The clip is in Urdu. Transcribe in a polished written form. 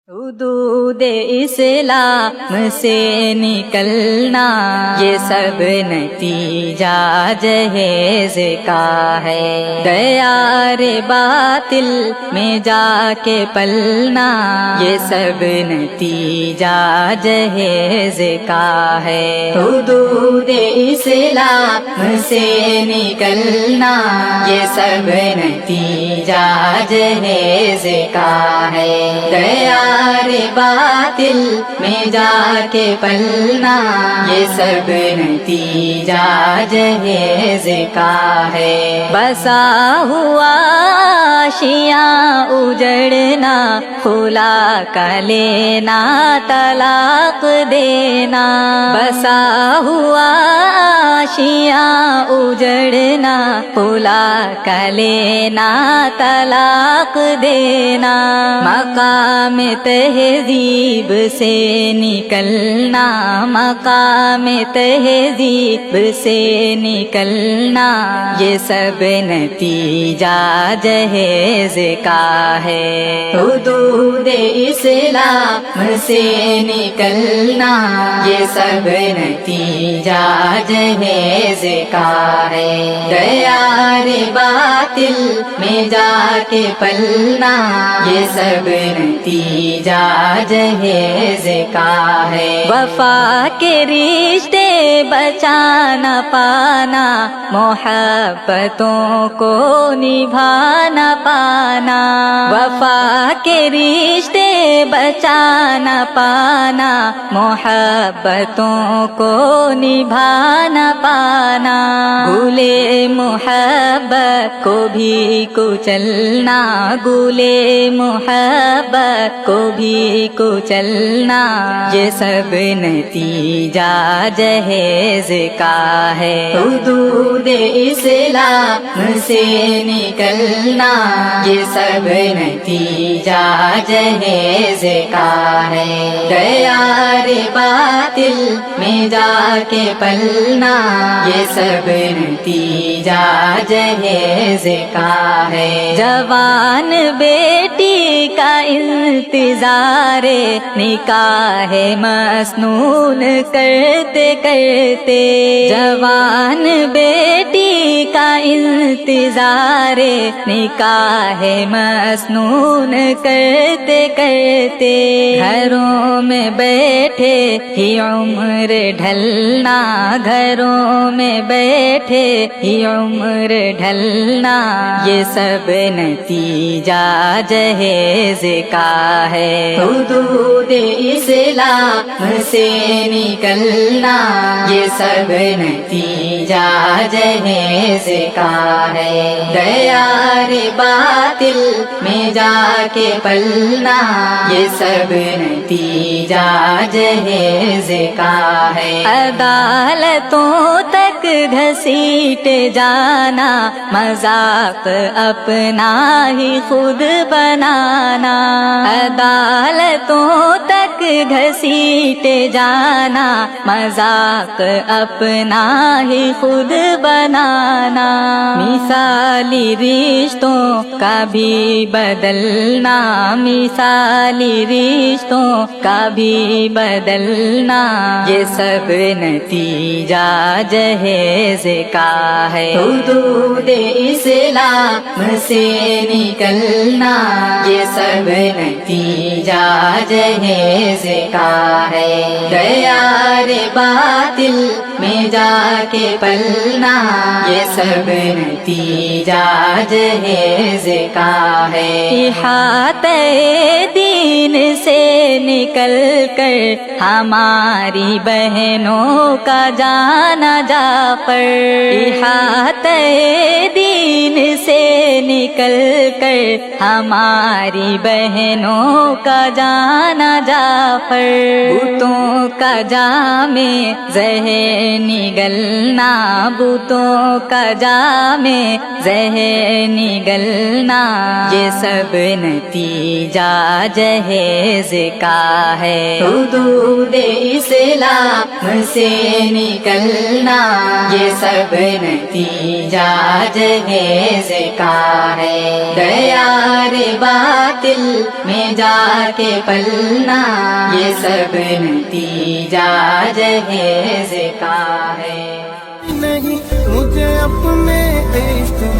حدود اسلام سے نکلنا یہ سب نتیجہ جہیز کا ہے، دیار باطل میں جا کے پلنا یہ سب نتیجہ جہیز کا ہے۔ حدود اسلام سے نکلنا یہ سب نتیجہ جہیز کا ہے، دیار باطل میں جا کے پلنا یہ سب نتیجہ جہیز کا ہے۔ بسا ہوا آشیاں اجڑنا، خلا کا لینا طلاق دینا، بسا ہوا آشیاں اجڑنا، خلا کا لینا طلاق دینا، مقام تہذیب سے نکلنا، مقام تہذیب سے نکلنا یہ سب نتیجہ جہیز کا ہے۔ حدود اسلام سے نکلنا یہ سب نتیجہ جہیز کا ہے، دیار باطل میں جا کے پلنا یہ سب نتیجہ جہیز کا ہے۔ وفا کے رشتے بچانا پانا، محبتوں کو نبھانا پانا، وفا کے رشتے بچانا پانا، محبتوں کو نبھانا پانا، گلے محبت کو بھی کچلنا، گلے محبت کو بھی کچلنا یہ سب نتیجہ جہیز کا ہے۔ حدود اسلام سے نکلنا یہ سب نتیجہ جہیز کا ہے، دیار باطل میں جا کے پلنا یہ سب نتیجہ جہیز کا ہے۔ جوان بیٹی کا انتظار نکاح مسنون کرتے کرتے، جوان بیٹی کا انتظار نکاح مسنون کرتے کرتے، گھروں میں بیٹھے ہی عمر ڈھلنا، گھروں میں بیٹھے ہی عمر ڈھلنا یہ سب نتیجہ جہیز کا ہے۔ حدود اسلام سے نکلنا یہ سب نتیجہ جہیز کا ہے، دیار باطل میں جا کے پلنا یہ سب نتیجہ جہیز کا ہے۔ عدالتوں تک گھسیٹ جانا، مذاق اپنا ہی خود بنانا، عدالتوں تک گھسیٹ جانا، مذاق اپنا ہی خود بنانا، مثالی رشتوں کا بھی بدلنا، مثالی رشتوں کا بھی بدلنا یہ سب نتیجہ جہیز کا ہے۔ حدود اسلام سے نکلنا یہ سب نتیجہ جہیز کا ہے، دیار باطل میں جا کے پلنا یہ سب نتیجہ جہیز کا ہے۔ احاطہ دین سے نکل کر ہماری بہنوں کا جانا جعفر، احاطہ دین سے نکل کر ہماری بہنوں کا جانا جعفر، بتوں کا جام زہر نگلنا، بتوں کا جام زہر نگلنا یہ سب نتیجہ جہیز کا کا ہے حدود اسلام سے نکلنا یہ سب نتیجہ جہیز کا ہے دیار باطل میں جا کے پلنا یہ سب نتیجہ جہیز کا ہے نہیں مجھے اپنے عشق